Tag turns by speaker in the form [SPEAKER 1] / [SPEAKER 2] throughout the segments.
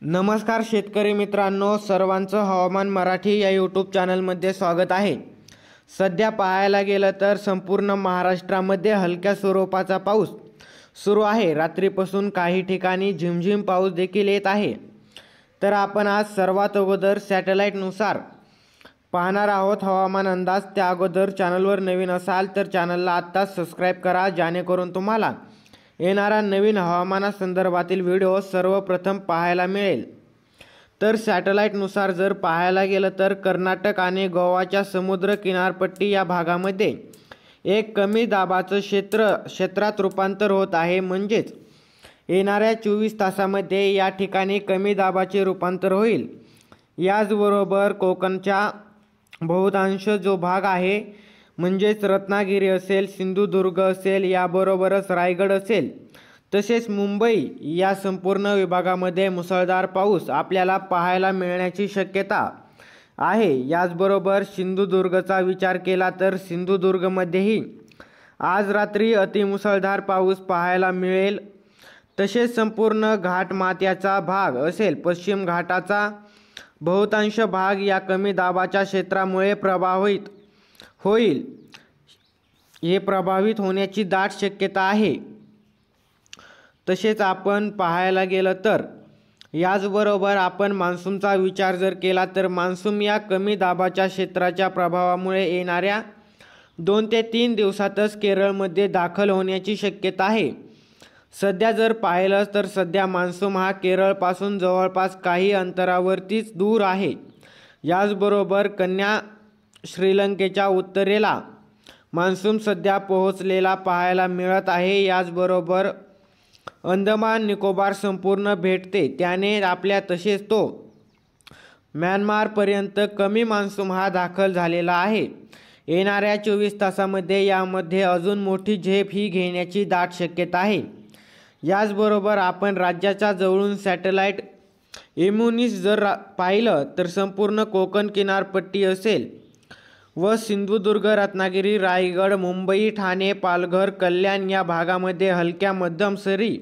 [SPEAKER 1] नमस्कार शेतकरी मित्रांनो, सर्वांचं हवामान मराठी या यूट्यूब चॅनलमध्ये स्वागत आहे। सध्या पाहायला गेलं तर संपूर्ण महाराष्ट्रामध्ये हलक्या स्वरूपाचा पाऊस सुरू आहे। रात्रीपासून काही ठिकाणी झिमझिम पाऊस देखील येत आहे। तर आपण आज सर्वात अगोदर सॅटेलाइटनुसार पाहणार आहोत हवामान अंदाज। त्या अगोदर चॅनलवर नवीन असाल तर चॅनलला आत्ताच सबस्क्राइब करा, जेणेकरून तुम्हाला येणारा नवीन हवामानासंदर्भातील व्हिडिओ सर्वप्रथम पाहायला मिळेल। तर सॅटेलाइटनुसार जर पाहायला गेलं तर कर्नाटक आणि गोवाच्या समुद्र किनारपट्टी या भागामध्ये एक कमी दाबाचं क्षेत्रात रूपांतर होत आहे। म्हणजेच येणाऱ्या 24 तासामध्ये या ठिकाणी कमी दाबाचे रूपांतर होईल। याचबरोबर कोकणच्या बहुतांश जो भाग आहे, म्हणजेच रत्नागिरी असेल, सिंधुदुर्ग असेल, याबरोबरच रायगड असेल, तसेच मुंबई या संपूर्ण विभागामध्ये मुसळधार पाऊस आपल्याला पाहायला मिळण्याची शक्यता आहे। याचबरोबर सिंधुदुर्गचा विचार केला तर सिंधुदुर्गमध्येही आज रात्री अतिमुसळधार पाऊस पाहायला मिळेल। तसेच संपूर्ण घाटमाथ्याचा भाग असेल, पश्चिम घाटाचा बहुतांश भाग या कमी दाबाच्या क्षेत्रामुळे प्रभावित होईल। हे प्रभावित होण्याची दाट शक्यता आहे। तसेच आपण पाहायला गेलं तर याचबरोबर आपण मान्सूनचा विचार जर केला तर मान्सून या कमी दाबाच्या क्षेत्राच्या प्रभावामुळे येणाऱ्या 2 ते 3 दिवसातच केरळमध्ये दाखल होण्याची शक्यता आहे। सध्या जर पाहिलं तर सध्या मान्सून हा केरळपासून जवळपास काही अंतरावरतीच दूर आहे। याचबरोबर कन्या श्रीलंकेच्या उत्तरेला मान्सून सध्या पोहोचलेला पाहायला मिळत आहे। याचबरोबर अंदमान निकोबार संपूर्ण भेटते त्याने आपल्या, तसेच तो म्यानमारपर्यंत कमी मान्सून हा दाखल झालेला आहे। येणाऱ्या 24 तासामध्ये यामध्ये अजून मोठी झेप ही घेण्याची दाट शक्यता आहे। याचबरोबर आपण राज्याच्या जवळून सॅटेलाइट इम्युनिस जर पाहिलं तर संपूर्ण कोकण किनारपट्टी असेल व सिंधुदुर्ग, रत्नागिरी, रायगड, मुंबई, ठाणे, पालघर, कल्याण या भागामध्ये हलक्या मध्यम सरी,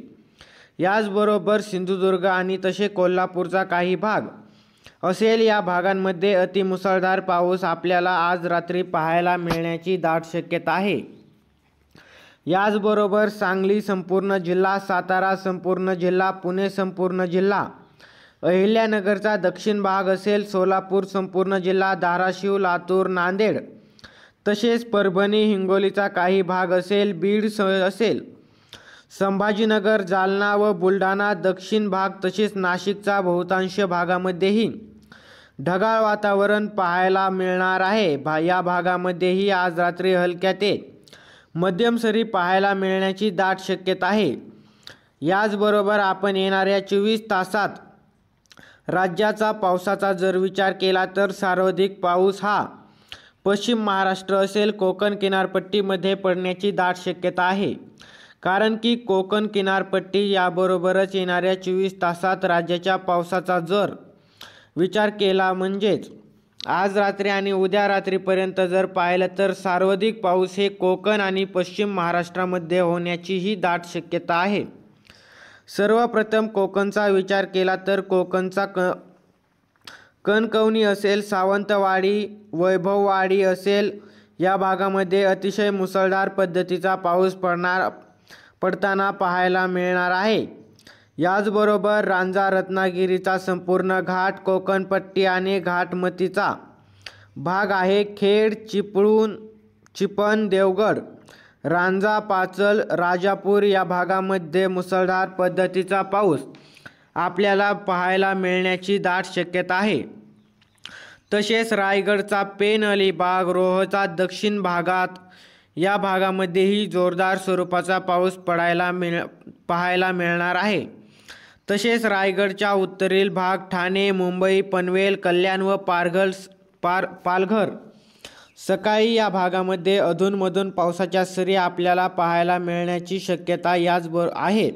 [SPEAKER 1] याचबरोबर सिंधुदुर्ग आणि तसे कोल्हापूरचा काही भाग असेल, या भागांमध्ये अतिमुसळधार पाऊस आपल्याला आज रात्री पाहायला मिळण्याची दाट शक्यता आहे। याचबरोबर सांगली संपूर्ण जिल्हा, सातारा संपूर्ण जिल्हा, पुणे संपूर्ण जिल्हा, अहिल्यानगरचा दक्षिण भाग असेल, सोलापूर संपूर्ण जिल्हा, धाराशिव, लातूर, नांदेड, तसेच परभणी, हिंगोलीचा काही भाग असेल, बीड असेल, संभाजीनगर, जालना व बुलढाणा दक्षिण भाग, तसेच नाशिकचा बहुतांश भागामध्येही ढगाळ वातावरण पाहायला मिळणार आहे। या भागामध्येही आज रात्री हलक्या ते मध्यम सरी पाहायला मिळण्याची दाट शक्यता आहे। याचबरोबर आपण येणाऱ्या 24 तासात राज्याचा पावसाचा जर विचार केला तर सर्वाधिक पाऊस हा पश्चिम महाराष्ट्र असेल, कोकण किनारपट्टीमध्ये पडण्याची दाट शक्यता आहे। कारण की कोकण किनारपट्टी याबरोबरच येणाऱ्या 24 तासात राज्याच्या पावसाचा जर विचार केला, म्हणजेच आज रात्री आणि उद्या रात्रीपर्यंत जर पाहिलं तर सर्वाधिक पाऊस हे कोकण आणि पश्चिम महाराष्ट्रामध्ये होण्याचीही दाट शक्यता आहे। सर्वप्रथम कोकणचा विचार केला तर कोकणचा कणकवली असेल, सावंतवाडी, वैभववाडी असेल, या भागामध्ये अतिशय मुसळधार पद्धतीचा पाऊस पडताना पाहायला मिळणार आहे। याचबरोबर रांजा, रत्नागिरीचा संपूर्ण घाट, कोकणपट्टी आणि घाटमतीचा भाग आहे, खेड, चिपळूण, देवगड, रांजा, पाचल, राजापूर या भागामध्ये मुसळधार पद्धतीचा पाऊस आपल्याला पाहायला मिळण्याची दाट शक्यता आहे। तसेच रायगडचा पेन अलिबाग, रोहचा दक्षिण भागात या भागामध्येही जोरदार स्वरूपाचा पाऊस पाहायला मिळणार आहे। तसेच रायगडच्या उत्तरेतील भाग, ठाणे, मुंबई, पनवेल, कल्याण व पालघर सकाळी या भागामध्ये अधूनमधून पावसाच्या सरी आपल्याला पाहायला मिळण्याची शक्यता आहे।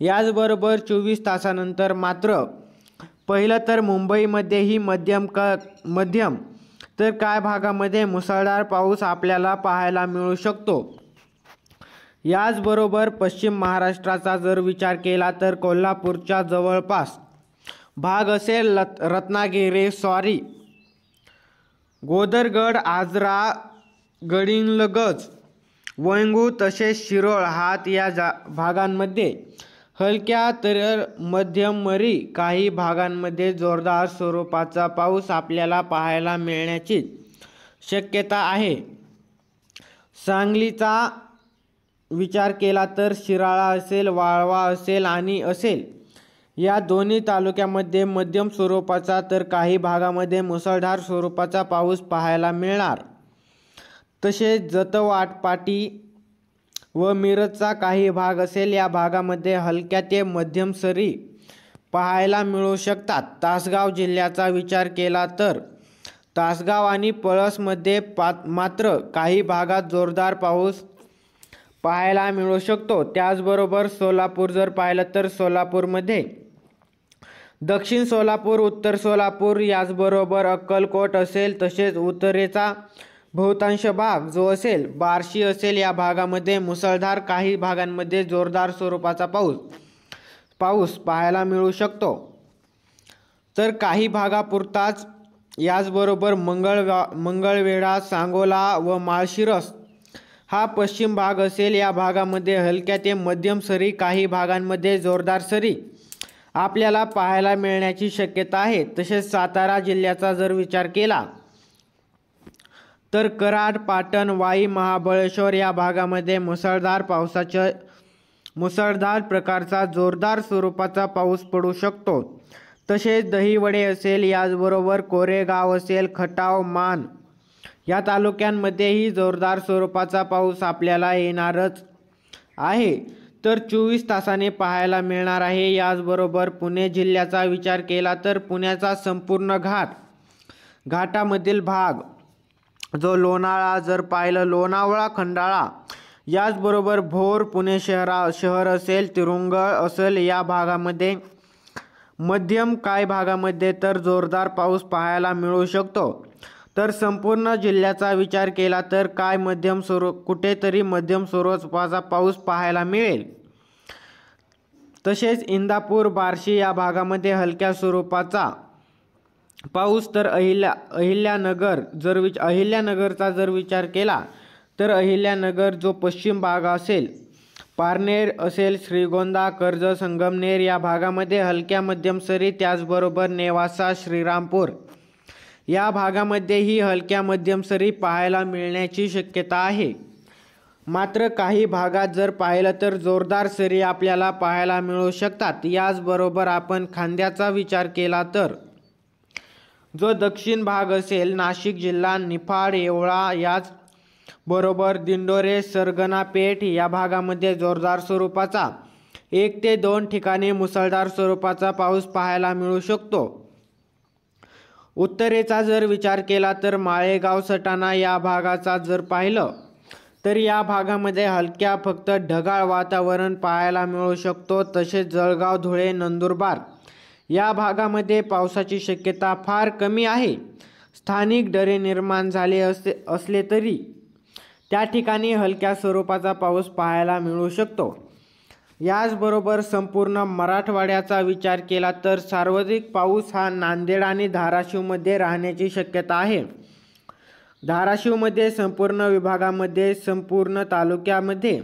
[SPEAKER 1] याचबरोबर 24 तासानंतर मात्र पहिलं तर मुंबईमध्येही मध्यम तर काय भागामध्ये मुसळधार पाऊस आपल्याला पाहायला मिळू शकतो। याचबरोबर पश्चिम महाराष्ट्राचा जर विचार केला तर कोल्हापूरच्या जवळपास भाग असेल रत्नागिरी गोदरगड, आजरा, गडिंग्लज, वैंगू तसेच शिरोळ हात या भागांमध्ये हलक्या तर मध्यमरी, काही भागांमध्ये जोरदार स्वरूपाचा पाऊस आपल्याला पाहायला मिळण्याची शक्यता आहे. सांगलीचा विचार केला तर शिराळा असेल, वाळवा असेल आणि असेल या दोन्ही तालुक्यामध्ये मध्यम स्वरूपाचा तर काही भागामध्ये मुसळधार स्वरूपाचा पाऊस पाहायला मिळणार. तसेच जतवाट, पाटी व मिरजचा काही भाग असेल या भागामध्ये हलक्या ते मध्यम सरी पाहायला मिळू शकतात. तासगाव जिल्ह्याचा विचार केला तर तासगाव आणि पळसमध्ये मात्र काही भागात जोरदार पाऊस पाहायला मिळू शकतो. त्याचबरोबर सोलापूर जर पाहिलं तर सोलापूरमध्ये दक्षिण सोलापूर, उत्तर सोलापूर याचबरोबर अक्कलकोट असेल, तसेच उत्तरेचा बहुतांश भाग जो असेल बार्शी असेल या भागामध्ये मुसळधार, काही भागांमध्ये जोरदार स्वरूपाचा पाऊस पाहायला मिळू शकतो. तर काही भागापुरताच याचबरोबर मंगळवेढा, सांगोला व माळशिरस हा पश्चिम भाग असेल या भागामध्ये हलक्या ते मध्यम सरी, काही भागांमध्ये जोरदार सरी आपल्याला पाहायला मिळण्याची शक्यता आहे. तसेच सातारा जिल्ह्याचा जर विचार केला तर कराड, पाटण, वाई, महाबळेश्वर या भागामध्ये मुसळधार प्रकारचा जोरदार स्वरूपाचा पाऊस पडू शकतो. तसेच दहिवडे असेल, याचबरोबर कोरेगाव असेल, खटाव, मान या तालुक्यांमध्येही जोरदार स्वरूपाचा पाऊस आपल्याला येणारच आहे. तर 24 तासाने पाहायला मिळणार आहे. याचबरोबर पुणे जिल्ह्याचा विचार केला तर पुण्याचा संपूर्ण घाटामधील भाग जो लोणाळा जर पाहिलं, लोणावळा, खंडाळा याचबरोबर भोर, पुणे शहर असेल, तिरुंगळ असेल या भागामध्ये मध्यम, काही भागामध्ये तर जोरदार पाऊस पाहायला मिळू शकतो. तर संपूर्ण जिल्ह्याचा विचार केला तर कुठेतरी मध्यम स्वरूपाचा पाऊस पाहायला मिळेल. तसेच इंदापूर, बार्शी या भागामध्ये हलक्या स्वरूपाचा पाऊस. तर अहिल्यानगरचा जर विचार केला तर अहिल्यानगर जो पश्चिम भाग असेल, पारनेर असेल, श्रीगोंदा, कर्जत, संगमनेर या भागामध्ये हलक्या मध्यम सरी, त्याचबरोबर नेवासा, श्रीरामपूर या भागामध्येही हलक्या मध्यम सरी पाहायला मिळण्याची शक्यता आहे. मात्र काही भागात जर पाहिलं तर जोरदार सरी आपल्याला पाहायला मिळू शकतात. याचबरोबर आपण खांद्याचा विचार केला तर जो दक्षिण भाग असेल, नाशिक जिल्हा, निफाड, येवळा याचबरोबर दिंडोरे, सरगणा पेठ या भागामध्ये जोरदार स्वरूपाचा 1 ते 2 ठिकाणी मुसळधार स्वरूपाचा पाऊस पाहायला मिळू शकतो. उत्तरेचा जर विचार केला तर माळेगाव, सटाणा या भागाचा जर पाहिलं तर या भागामध्ये हलक्या फक्त ढगाळ वातावरण पाहायला मिळू शकतो. तसेच जळगाव, धुळे, नंदुरबार या भागामध्ये पावसाची शक्यता फार कमी आहे. स्थानिक दरे निर्माण झाले असले तरी त्या ठिकाणी हलक्या स्वरूपाचा पाऊस पाहायला मिळू शकतो. याचबरोबर संपूर्ण मराठवाड्याचा विचार केला तर सर्वाधिक पाऊस हा नांदेड आणि धाराशिवमध्ये राहण्याची शक्यता आहे. धाराशिवमध्ये संपूर्ण विभागामध्ये, संपूर्ण तालुक्यामध्ये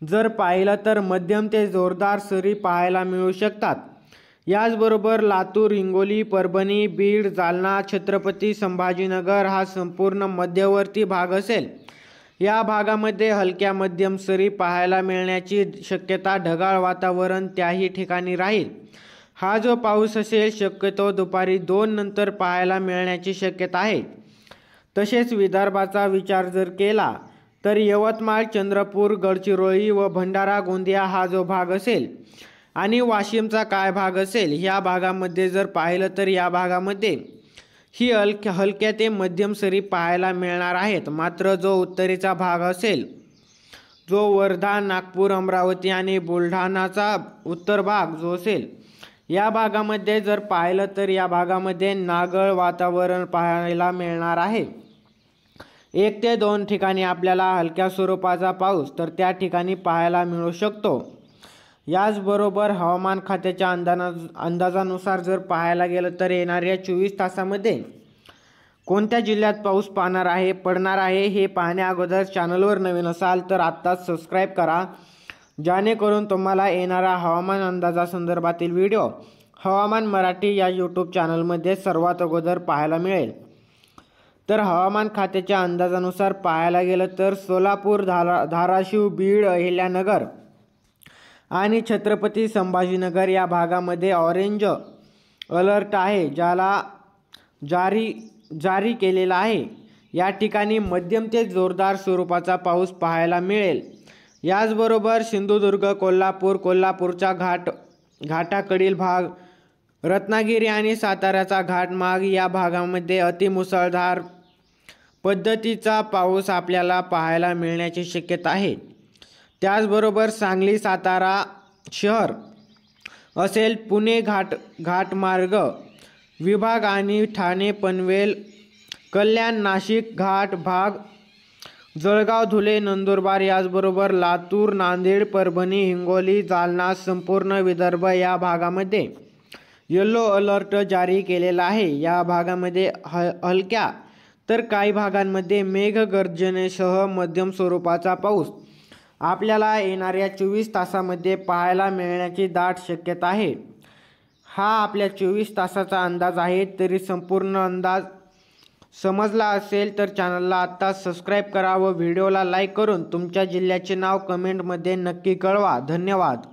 [SPEAKER 1] जर पाहिलं तर मध्यम ते जोरदार सरी पाहायला मिळू शकतात. याचबरोबर लातूर, हिंगोली, परभणी, बीड, जालना, छत्रपती संभाजीनगर हा संपूर्ण मध्यवर्ती भाग असेल. या भागामध्ये हलक्या मध्यम सरी पाहायला मिळण्याची शक्यता, ढगाळ वातावरण त्याही ठिकाणी राहील. हा जो पाऊस असेल शक्यतो दुपारी 2 नंतर पाहायला मिळण्याची शक्यता आहे. तसेच विदर्भाचा विचार जर केला तर यवतमाळ, चंद्रपूर, गडचिरोली व भंडारा, गोंदिया हा जो भाग असेल आणि वाशिमचा काय भाग असेल, ह्या भागामध्ये जर पाहिलं तर या भागामध्ये ही हलक्या ते मध्यम सरी पाहायला मिळणार आहेत. मात्र जो उत्तरेचा भाग असेल, जो वर्धा, नागपूर, अमरावती आणि बुलढाणाचा उत्तर भाग जो असेल, या भागामध्ये जर पाहिलं तर या भागामध्ये नागळ वातावरण पाहायला मिळणार आहे. 1 ते 2 ठिकाणी आपल्याला हलक्या स्वरूपाचा पाऊस तर त्या ठिकाणी पाहायला मिळू शकतो. याचबरोबर हवामान खात्याच्या अंदाजानुसार जर पाहायला गेलं तर येणाऱ्या 24 तासामध्ये कोणत्या जिल्ह्यात पाऊस पडणार आहे हे पाहण्या अगोदर चॅनलवर नवीन असाल तर आत्ताच सबस्क्राईब करा, जेणेकरून तुम्हाला येणारा हवामान अंदाजासंदर्भातील व्हिडिओ हवामान मराठी या यूट्यूब चॅनलमध्ये सर्वात अगोदर पाहायला मिळेल। तर हवामान खात्याच्या अंदाजानुसार पाहायला गेलं तर सोलापूर, धाराशिव, बीड, अहिल्यानगर आणि छत्रपती संभाजीनगर या भागामध्ये ऑरेंज अलर्ट आहे, ज्याला जारी केलेला आहे। या ठिकाणी मध्यम ते जोरदार स्वरूपाचा पाऊस पाहायला मिळेल। याचबरोबर सिंधुदुर्ग, कोल्हापूरचा घाटाकडील भाग, रत्नागिरी आणि साताऱ्याचा घाटमार्ग या भागामध्ये अतिमुसळधार पद्धतीचा पाऊस आपल्याला पाहायला मिळण्याची शक्यता आहे। त्याचबरोबर सांगली, सातारा शहर असेल, पुणे घाटमार्ग विभाग आणि ठाणे, पनवेल, कल्याण, नाशिक घाट भाग, जळगाव, धुळे, नंदुरबार, याचबरोबर लातूर, नांदेड, परभणी, हिंगोली, जालना, संपूर्ण विदर्भ या भागामध्ये येलो अलर्ट जारी केलेला आहे। या भागामध्ये हलक्या तर काही भागांमध्ये मेघगर्जनेसह मध्यम स्वरूपाचा पाऊस आपल्याला येणाऱ्या 24 तासामध्ये पाहायला मिळण्याची दाट शक्यता आहे। हा आपल्या 24 तासाचा अंदाज आहे। तरी संपूर्ण अंदाज समजला असेल तर चॅनलला आत्ता सबस्क्राईब करा व व्हिडिओला लाईक करून तुमच्या जिल्ह्याचे नाव कमेंटमध्ये नक्की कळवा। धन्यवाद।